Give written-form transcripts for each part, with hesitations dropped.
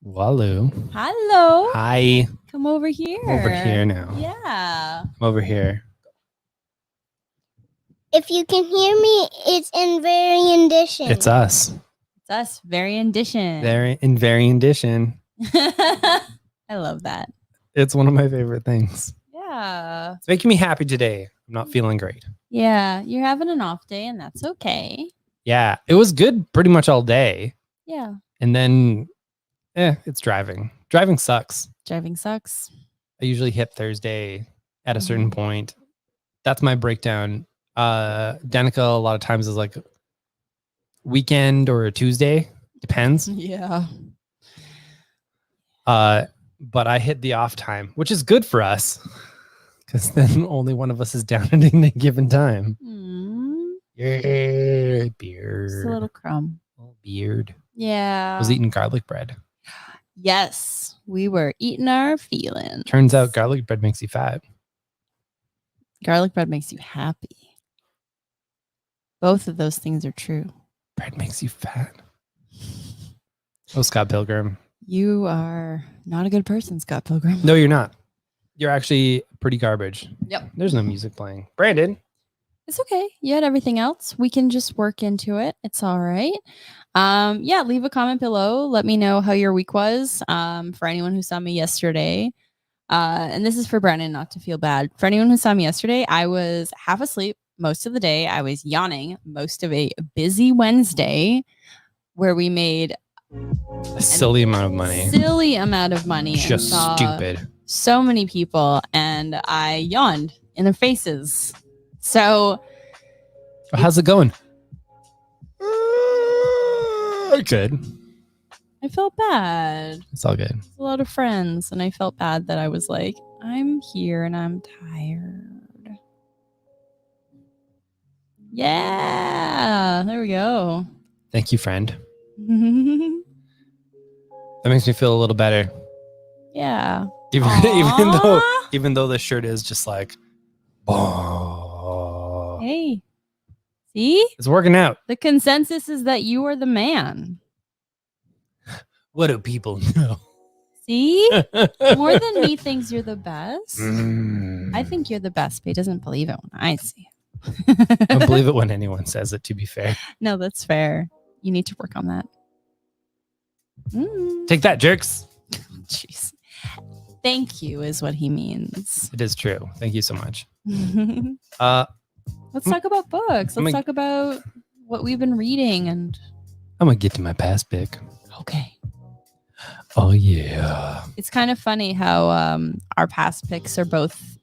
Waloo. Hello. Hi. Come over here. I'm over here now. Yeah. I'm over here. If you can hear me, it's in varying edition. It's us. It's us. Variant edition. In varying edition. I love that. It's one of my favorite things. Yeah. It's making me happy today. I'm not feeling great. Yeah. You're having an off day and that's okay. Yeah. It was good pretty much all day. Yeah. And then, it's driving. Driving sucks. Driving sucks. I usually hit Thursday at a certain point. That's my breakdown. Danica a lot of times is like weekend or a Tuesday. Depends. Yeah. But I hit the off time, which is good for us because then only one of us is down at any given time. Yeah, beard. Just a little crumb. Little beard. Yeah. I was eating garlic bread. Yes. We were eating our feelings. Turns out garlic bread makes you fat. Garlic bread makes you happy. Both of those things are true. Bread makes you fat. Oh, Scott Pilgrim. You are not a good person, Scott Pilgrim. No, you're not. You're actually pretty garbage. Yep. There's no music playing. Brandon. It's okay. You had everything else. We can just work into it. It's all right. Yeah, leave a comment below. Let me know how your week was. For anyone who saw me yesterday. And this is for Brandon, not to feel bad. For anyone who saw me yesterday, I was half asleep most of the day. I was yawning most of a busy Wednesday where we made a silly amount of money. Just stupid. So many people, and I yawned in their faces. So how's it going? Good. I felt bad. It's all good. A lot of friends, and I felt bad that I was like, I'm here and I'm tired. Yeah, there we go. Thank you, friend. That makes me feel a little better. Yeah. Even though the shirt is just like, oh. Hey, see? It's working out. The consensus is that you are the man. What do people know? See? More than me thinks you're the best. I think you're the best, but he doesn't believe it when I see it. I don't believe it when anyone says it, to be fair. No, that's fair. You need to work on that. Take that, jerks. Jeez. Thank you is what he means. It is true. Thank you so much. Let's talk about books. Let's talk about what we've been reading. And I'm going to get to my past pick. Okay. Oh, yeah. It's kind of funny how our past picks are both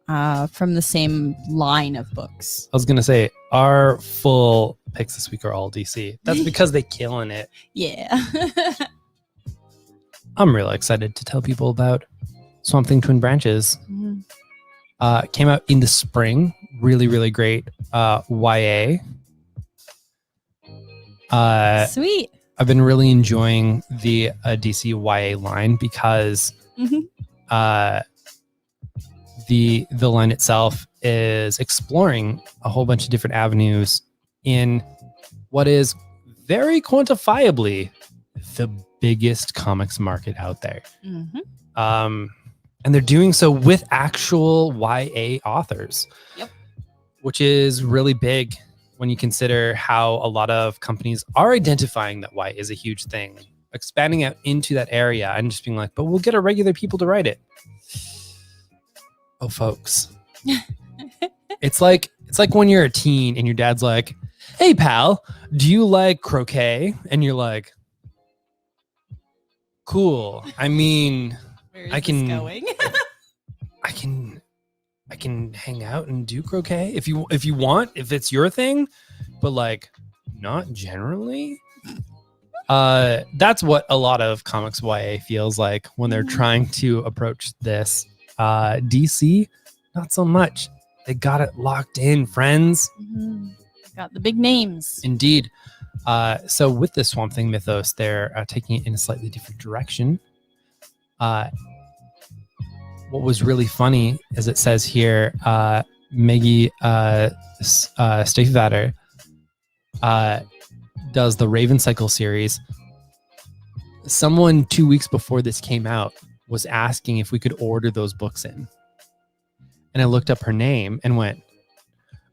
from the same line of books. I was going to say, our full picks this week are all DC. That's because they're killing it. Yeah. I'm really excited to tell people about Swamp Thing Twin Branches. Came out in the spring. Really, really great YA. Sweet. I've been really enjoying the DC YA line because the line itself is exploring a whole bunch of different avenues in what is very quantifiably the biggest comics market out there. And they're doing so with actual YA authors, which is really big when you consider how a lot of companies are identifying that YA is a huge thing, expanding out into that area and just being like, but we'll get our regular people to write it. Oh, folks. It's like when you're a teen and your dad's like, hey, pal, do you like croquet? And you're like, cool. I mean, I can hang out and do croquet if you want, if it's your thing, but like not generally. That's what a lot of comics YA feels like when they're trying to approach this. DC, not so much. They got it locked in, friends. Got the big names. Indeed. So with the Swamp Thing mythos, they're taking it in a slightly different direction. What was really funny, as it says here, Maggie Stiefvater does the Raven Cycle series. Someone 2 weeks before this came out was asking if we could order those books in. And I looked up her name and went,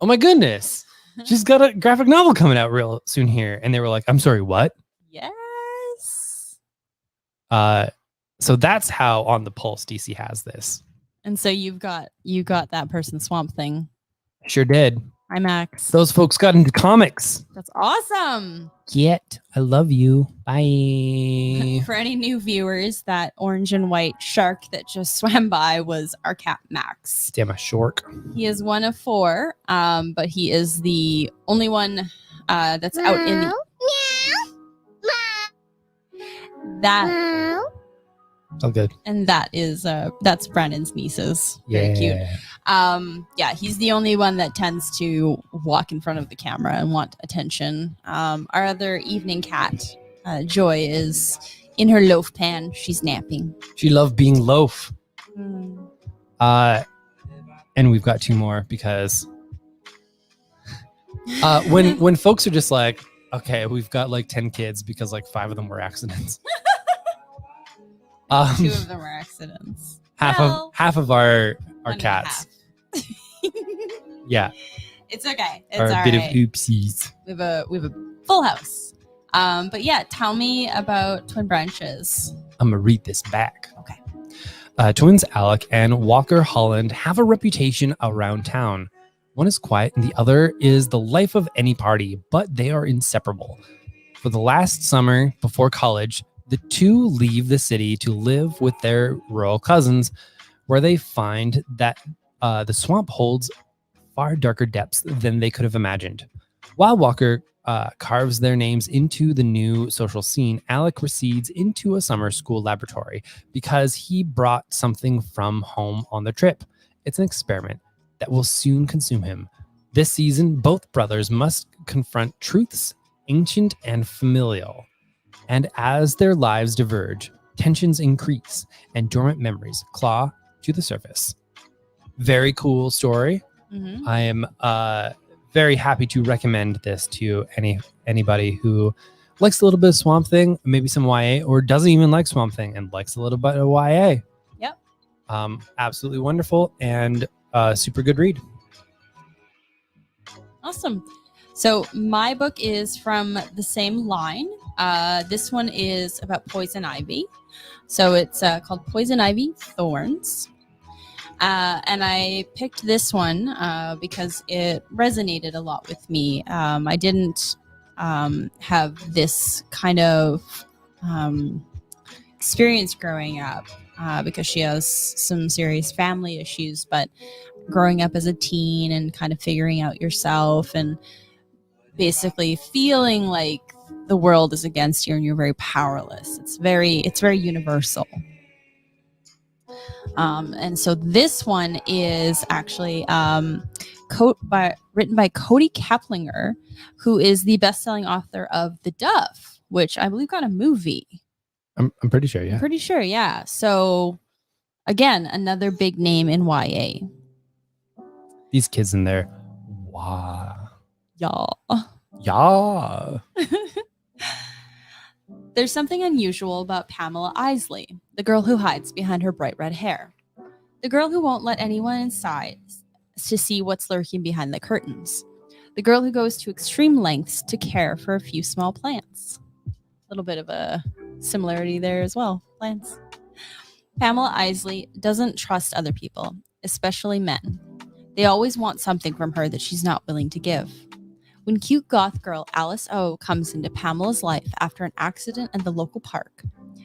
oh my goodness, she's got a graphic novel coming out real soon here. And they were like, I'm sorry, what? Yes. So that's how on the pulse DC has this. And so you got that person Swamp Thing. Sure did. IMAX. Those folks got into comics. That's awesome. Get, I love you. Bye. For any new viewers, that orange and white shark that just swam by was our cat Max. Damn a shork. He is one of 4, but he is the only one that's out in the that. All good. And that is that's Brandon's nieces. Very cute. Yeah, he's the only one that tends to walk in front of the camera and want attention. Our other evening cat, Joy, is in her loaf pan. She's napping. She loved being loaf. And we've got 2 more because when folks are just like, okay, we've got like 10 kids because like 5 of them were accidents. 2 of them were accidents. Half of our cats. Yeah. It's okay. It's are a all bit right. of oopsies. We have a full house. But yeah, tell me about Twin Branches. I'm gonna read this back. Okay. Twins Alec and Walker Holland have a reputation around town. One is quiet and the other is the life of any party, but they are inseparable. For the last summer before college, the 2 leave the city to live with their rural cousins, where they find that the swamp holds far darker depths than they could have imagined. While Walker carves their names into the new social scene, Alec recedes into a summer school laboratory because he brought something from home on the trip. It's an experiment that will soon consume him. This season, both brothers must confront truths ancient and familial. And as their lives diverge, tensions increase and dormant memories claw to the surface. Very cool story. Mm-hmm. I am very happy to recommend this to anybody who likes a little bit of Swamp Thing, maybe some YA, or doesn't even like Swamp Thing and likes a little bit of YA. Yep. Absolutely wonderful and super good read. Awesome. So my book is from the same line. This one is about poison ivy. So it's called Poison Ivy Thorns. And I picked this one because it resonated a lot with me. I didn't have this kind of experience growing up because she has some serious family issues, but growing up as a teen and kind of figuring out yourself and basically feeling like the world is against you and you're very powerless. It's very universal. And so this one is actually written by Cody Kaplinger, who is the best-selling author of The Dove, which I believe got a movie. I'm pretty sure, yeah. I'm pretty sure, yeah. So again, another big name in YA. These kids in there, wow. Y'all. Yeah. There's something unusual about Pamela Isley, the girl who hides behind her bright red hair. The girl who won't let anyone inside to see what's lurking behind the curtains. The girl who goes to extreme lengths to care for a few small plants. A little bit of a similarity there as well. Plants. Pamela Isley doesn't trust other people, especially men. They always want something from her that she's not willing to give. When cute goth girl Alice O comes into Pamela's life after an accident at the local park,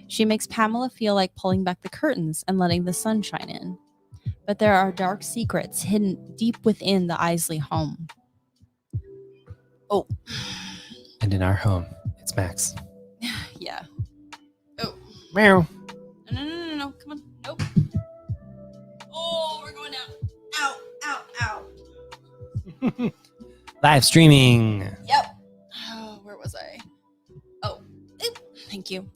she makes Pamela feel like pulling back the curtains and letting the sun shine in. But there are dark secrets hidden deep within the Isley home. Oh. And in our home, it's Max. Yeah. Oh. Meow. No. Come on. Nope. Oh, we're going down. Ow. Live streaming. Yep. Oh, where was I? Oh, thank you.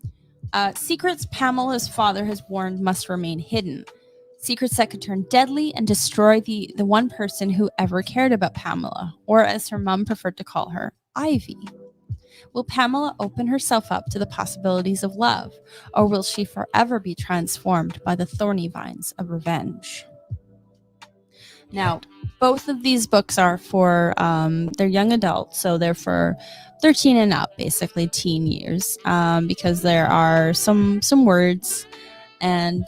Secrets Pamela's father has warned must remain hidden. Secrets that could turn deadly and destroy the one person who ever cared about Pamela, or as her mom preferred to call her, Ivy. Will Pamela open herself up to the possibilities of love, or will she forever be transformed by the thorny vines of revenge? Now, both of these books are for they're young adults, so they're for 13 and up, basically teen years, because there are some words and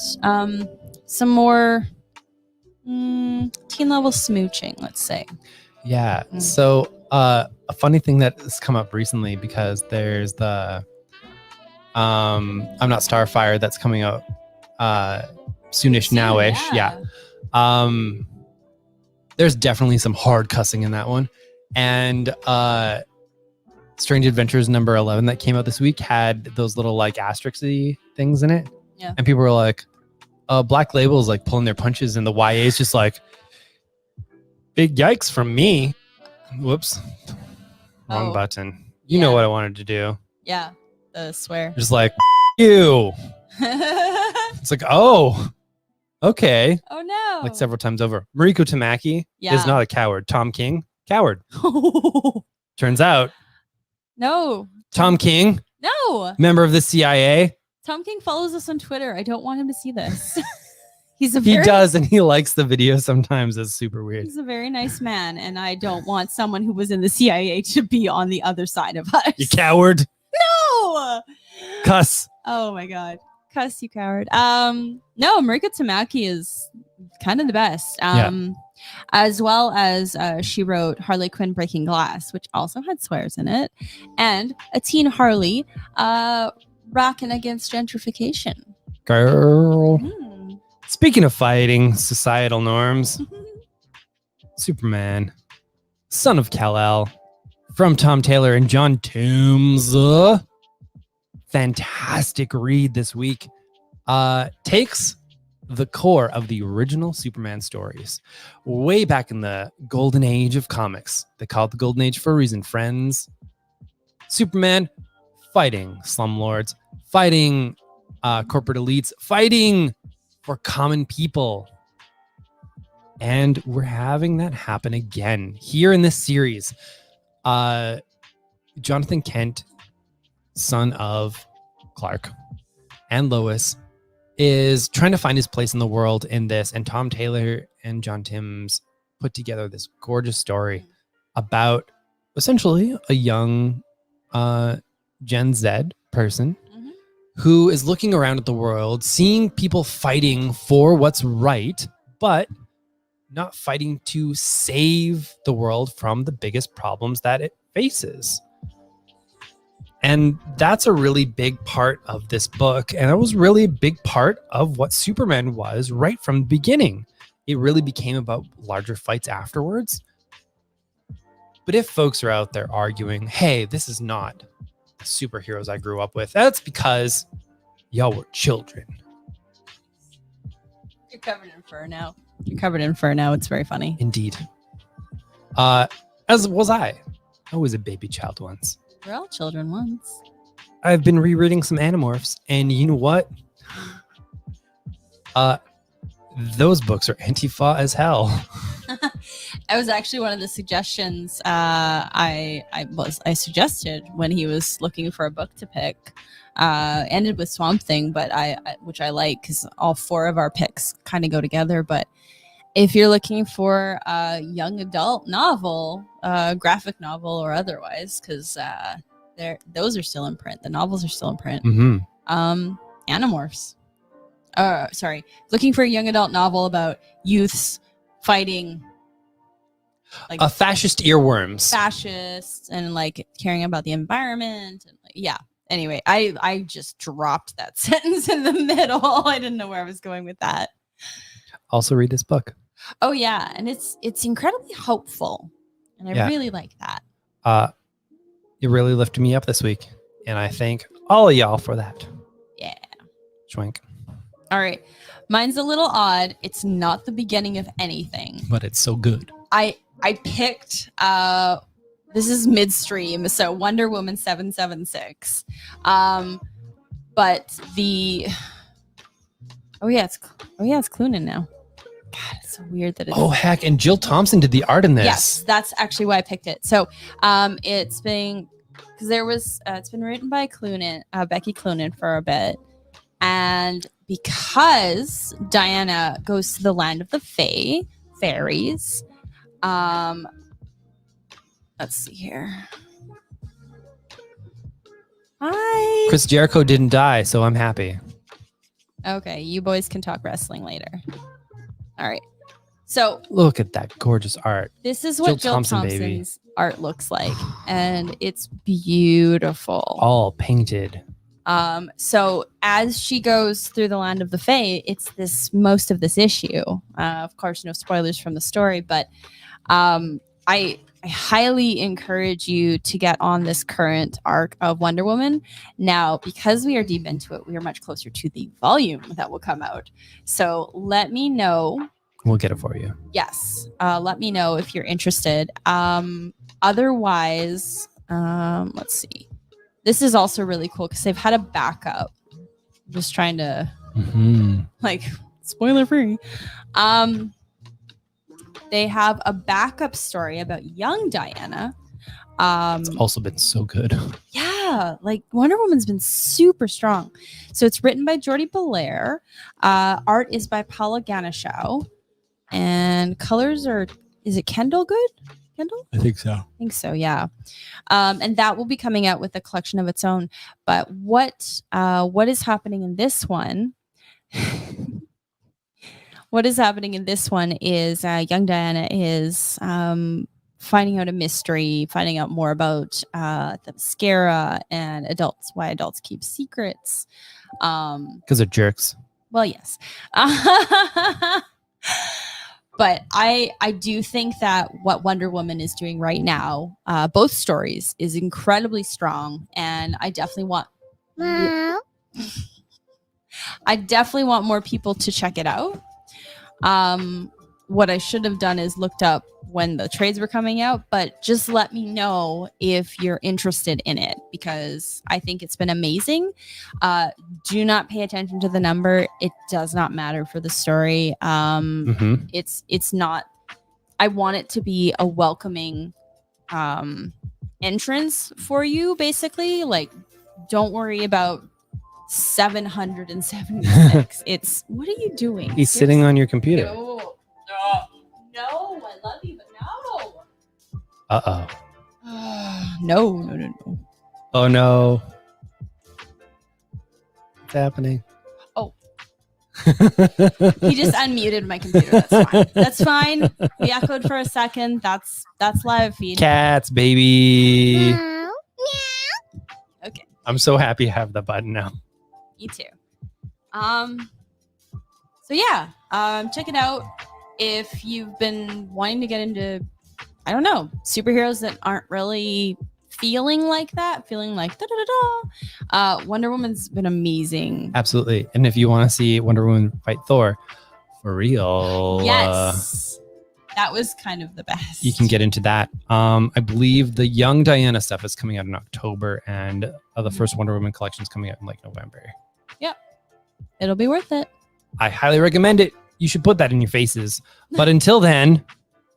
some more teen level smooching, let's say. Yeah. So a funny thing that has come up recently, because there's the I'm Not Starfire that's coming out soonish, nowish. Yeah. There's definitely some hard cussing in that one. And Strange Adventures number 11 that came out this week had those little like asterisk-y things in it. Yeah. And people were like, Black Label is like pulling their punches, and the YA is just like, big yikes from me. Whoops. Wrong button. You know what I wanted to do. Yeah. The swear. Just like, you. It's like, oh, okay. Oh no. Like several times over. Mariko Tamaki is not a coward. Tom King, coward. Turns out, no. Tom King, No. member of the CIA. Tom King follows us on Twitter. I don't want him to see this. He does, and he likes the video sometimes. It's super weird. He's a very nice man, and I don't want someone who was in the CIA to be on the other side of us. You coward. No. Cuss. Oh my god. Cuss, you coward. No, Mariko Tamaki is kind of the best. As well as she wrote Harley Quinn Breaking Glass, which also had swears in it, and a teen Harley rocking against gentrification. Girl. Speaking of fighting societal norms, Superman, son of Kal-El, from Tom Taylor and John Toombs. Fantastic read this week. Takes the core of the original Superman stories way back in the golden age of comics. They call it the golden age for a reason, friends. Superman fighting slumlords, fighting corporate elites, fighting for common people. And we're having that happen again here in this series. Jonathan Kent, son of Clark and Lois, is trying to find his place in the world in this. And Tom Taylor and John Timms put together this gorgeous story about essentially a young Gen Z person who is looking around at the world, seeing people fighting for what's right, but not fighting to save the world from the biggest problems that it faces. And that's a really big part of this book. And that was really a big part of what Superman was right from the beginning. It really became about larger fights afterwards. But if folks are out there arguing, hey, this is not the superheroes I grew up with, that's because y'all were children. You're covered in fur now. It's very funny. Indeed. As was I. I was a baby child once. We're all children once. I've been rereading some Animorphs, and you know what? Those books are Antifa as hell. That was actually one of the suggestions I suggested when he was looking for a book to pick. Ended with Swamp Thing, but which I like because all four of our picks kind of go together. But if you're looking for a young adult novel, graphic novel or otherwise, because those are still in print. The novels are still in print. Animorphs. Sorry, looking for a young adult novel about youths fighting like fascist earworms, fascists, and like caring about the environment, and like, yeah. Anyway, I just dropped that sentence in the middle. I didn't know where I was going with that. Also read this book. Oh yeah, and it's incredibly hopeful, and I really like that. It really lifted me up this week, and I thank all of y'all for that. Yeah. Schwank. All right, mine's a little odd. It's not the beginning of anything, but it's so good. I picked. This is midstream, so Wonder Woman 776. But Oh yeah, it's Clunan now. God, it's so weird that it's. Oh heck! And Jill Thompson did the art in this. Yes, that's actually why I picked it. So, it's been because there was it's been written by Clunan, Becky Clunan for a bit, and because Diana goes to the land of the fairies. Let's see here. Hi. Chris Jericho didn't die, so I'm happy. Okay, you boys can talk wrestling later. All right. So Look at that gorgeous art. this is what Jill Thompson's art looks like, and it's beautiful. All painted. So as she goes through the land of the Fae, it's most of this issue. Of course, no spoilers from the story, but I highly encourage you to get on this current arc of Wonder Woman. Now, because we are deep into it, we are much closer to the volume that will come out. So let me know. We'll get it for you. Yes. Let me know if you're interested. Otherwise, let's see. This is also really cool because they've had a backup. I'm just trying to like spoiler free. They have a backup story about young Diana. It's also been so good. Yeah, like Wonder Woman's been super strong. So it's written by Jordi Belair. Art is by Paula Ganeschow. And colors is it Kendall Good? Kendall? I think so. I think so, yeah. And that will be coming out with a collection of its own. But what is happening in this one? What is happening in this one is young Diana is finding out a mystery, finding out more about the mascara and why adults keep secrets. Because they're jerks. Well, yes. But I do think that what Wonder Woman is doing right now, both stories, is incredibly strong. And I definitely want more people to check it out. What I should have done is looked up when the trades were coming out, but just let me know if you're interested in it because I think it's been amazing. Do not pay attention to the number. It does not matter for the story. It's not, I want it to be a welcoming entrance for you, basically. Like, don't worry about 776. It's what are you doing? He's sitting on your computer. No, I love you, but no. Uh-oh. No. Oh no. What's happening? Oh. He just unmuted my computer. That's fine. We echoed for a second. That's live feed. Cats, baby. Meow. Okay. I'm so happy to have the button now. Me too. So yeah, check it out if you've been wanting to get into, I don't know, superheroes that aren't really feeling like Wonder Woman's been amazing. Absolutely. And if you want to see Wonder Woman fight Thor for real, yes, that was kind of the best. you can get into that. I believe the young Diana stuff is coming out in October, and the first Wonder Woman collection is coming out in like November. Yep, it'll be worth it. I highly recommend it. You should put that in your faces. But until then,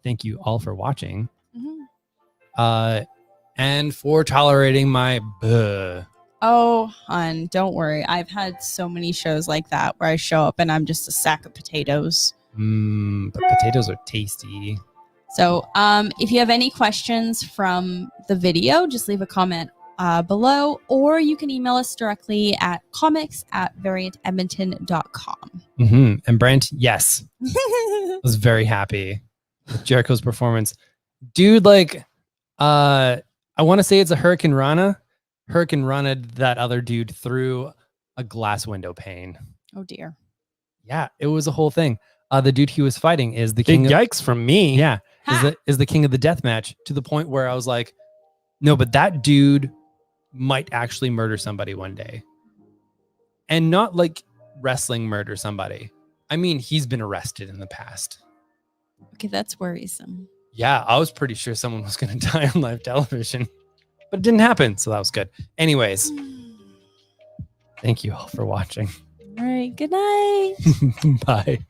thank you all for watching. And for tolerating my Oh, hon, don't worry. I've had so many shows like that where I show up and I'm just a sack of potatoes. But potatoes are tasty. So if you have any questions from the video, just leave a comment below, or you can email us directly at comics@variantedmonton.com. And Brent, yes, was very happy with Jericho's performance. Dude, like, I want to say it's a Hurricane Rana. Hurricane Rana that other dude through a glass window pane. Oh dear. Yeah, it was a whole thing. The dude he was fighting is the king. Big yikes from me. Yeah, is the king of the death match, to the point where I was like, no, but that dude might actually murder somebody one day, and not like wrestling murder somebody. I mean, he's been arrested in the past. Okay, that's worrisome. Yeah, I was pretty sure someone was going to die on live television, but it didn't happen, so that was good. Anyways, thank you all for watching. All right. Good night. Bye.